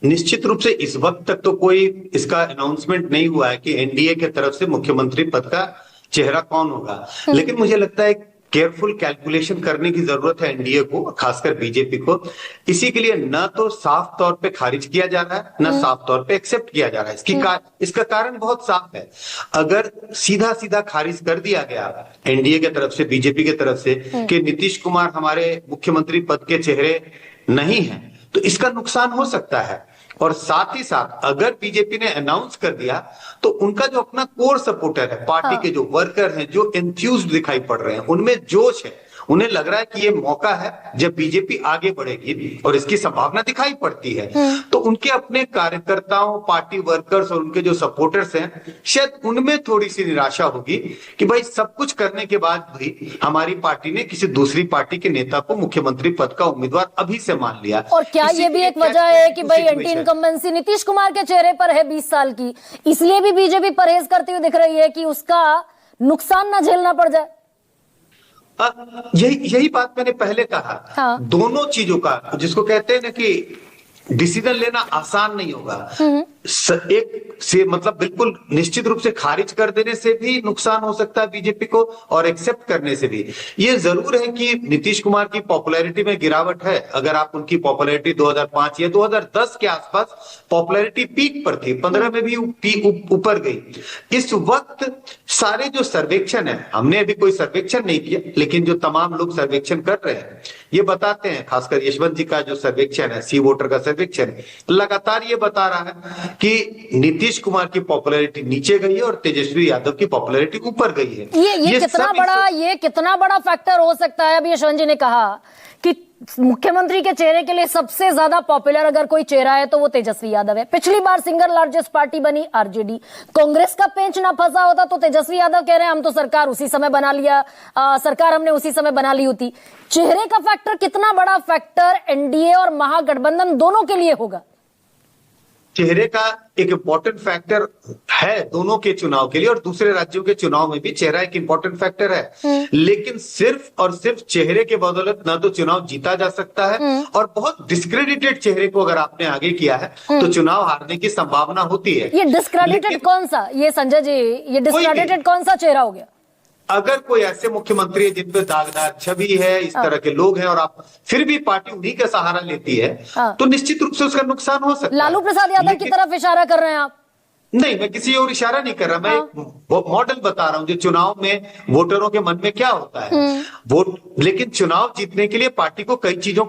निश्चित रूप से इस वक्त तक तो कोई इसका अनाउंसमेंट नहीं हुआ है कि एनडीए की तरफ से मुख्यमंत्री पद का चेहरा कौन होगा। लेकिन मुझे लगता है केयरफुल कैलकुलेशन करने की जरूरत है एनडीए को, खासकर बीजेपी को। इसी के लिए न तो साफ तौर पे खारिज किया जा रहा है, न साफ तौर पे एक्सेप्ट किया जा रहा है। इसका कारण बहुत साफ है। अगर सीधा सीधा खारिज कर दिया गया एनडीए की तरफ से, बीजेपी की तरफ से, कि नीतीश कुमार हमारे मुख्यमंत्री पद के चेहरे नहीं है, तो इसका नुकसान हो सकता है। और साथ ही साथ अगर बीजेपी ने अनाउंस कर दिया तो उनका जो अपना कोर सपोर्टर है, पार्टी के जो वर्कर हैं, जो एंथ्यूज्ड दिखाई पड़ रहे हैं, उनमें जोश है, उन्हें लग रहा है कि ये मौका है जब बीजेपी आगे बढ़ेगी, और इसकी संभावना दिखाई पड़ती है। तो उनके अपने कार्यकर्ताओं, पार्टी वर्कर्स और उनके जो सपोर्टर्स हैं, शायद उनमें थोड़ी सी निराशा होगी कि भाई सब कुछ करने के बाद भी हमारी पार्टी ने किसी दूसरी पार्टी के नेता को मुख्यमंत्री पद का उम्मीदवार अभी से मान लिया। और क्या ये भी एक वजह है कि भाई एंटी इनकम्बेंसी नीतीश कुमार के चेहरे पर है 20 साल की, इसलिए भी बीजेपी परहेज करती हुई दिख रही है कि उसका नुकसान ना झेलना पड़ जाए? यही बात मैंने पहले कहा। हाँ। दोनों चीजों का, जिसको कहते हैं ना कि डिसीजन लेना आसान नहीं होगा। एक से मतलब बिल्कुल निश्चित रूप से खारिज कर देने से भी नुकसान हो सकता है बीजेपी को, और एक्सेप्ट करने से भी। ये जरूर है कि नीतीश कुमार की पॉपुलैरिटी में गिरावट है। अगर आप उनकी पॉपुलैरिटी 2005 या 2010 के आसपास पॉपुलैरिटी पीक पर थी, 15 में भी ऊपर गई। इस वक्त सारे जो सर्वेक्षण है, हमने अभी कोई सर्वेक्षण नहीं किया, लेकिन जो तमाम लोग सर्वेक्षण कर रहे हैं ये बताते हैं, खासकर यशवंत जी का जो सर्वेक्षण है, सी वोटर का सर्वेक्षण, लगातार ये बता रहा है कि नीतीश कुमार की पॉपुलैरिटी नीचे गई है और तेजस्वी यादव की पॉपुलैरिटी ऊपर गई है। ये कितना बड़ा फैक्टर हो सकता है? अभी यशवंत जी ने कहा कि मुख्यमंत्री के चेहरे के लिए सबसे ज्यादा पॉपुलर अगर कोई चेहरा है तो वो तेजस्वी यादव है। पिछली बार सिंगल लार्जेस्ट पार्टी बनी आरजेडी। कांग्रेस का पेंच ना फंसा होता तो तेजस्वी यादव कह रहे हैं हम तो सरकार उसी समय बना लिया, सरकार हमने उसी समय बना ली होती। चेहरे का फैक्टर कितना बड़ा फैक्टर एनडीए और महागठबंधन दोनों के लिए होगा? चेहरे का एक इंपॉर्टेंट फैक्टर है दोनों के चुनाव के लिए, और दूसरे राज्यों के चुनाव में भी चेहरा एक इंपॉर्टेंट फैक्टर है। लेकिन सिर्फ और सिर्फ चेहरे के बदौलत ना तो चुनाव जीता जा सकता है, और बहुत डिस्क्रेडिटेड चेहरे को अगर आपने आगे किया है तो चुनाव हारने की संभावना होती है। ये डिस्क्रेडिटेड कौन सा, ये संजय जी, ये डिस्क्रेडिटेड कौन सा चेहरा हो गया? अगर कोई ऐसे मुख्यमंत्री है जिन पे दागदार छवि है, इस तरह के लोग हैं, और आप फिर भी पार्टी उन्हीं का सहारा लेती है, तो निश्चित रूप से उसका नुकसान हो सकता है। लालू प्रसाद यादव की तरफ इशारा कर रहे हैं आप? नहीं, मैं किसी और इशारा नहीं कर रहा, मैं एक मॉडल बता रहा हूं जो चुनाव में वोटरों के मन में क्या होता है। वोट, लेकिन चुनाव जीतने के लिए पार्टी को कई चीजों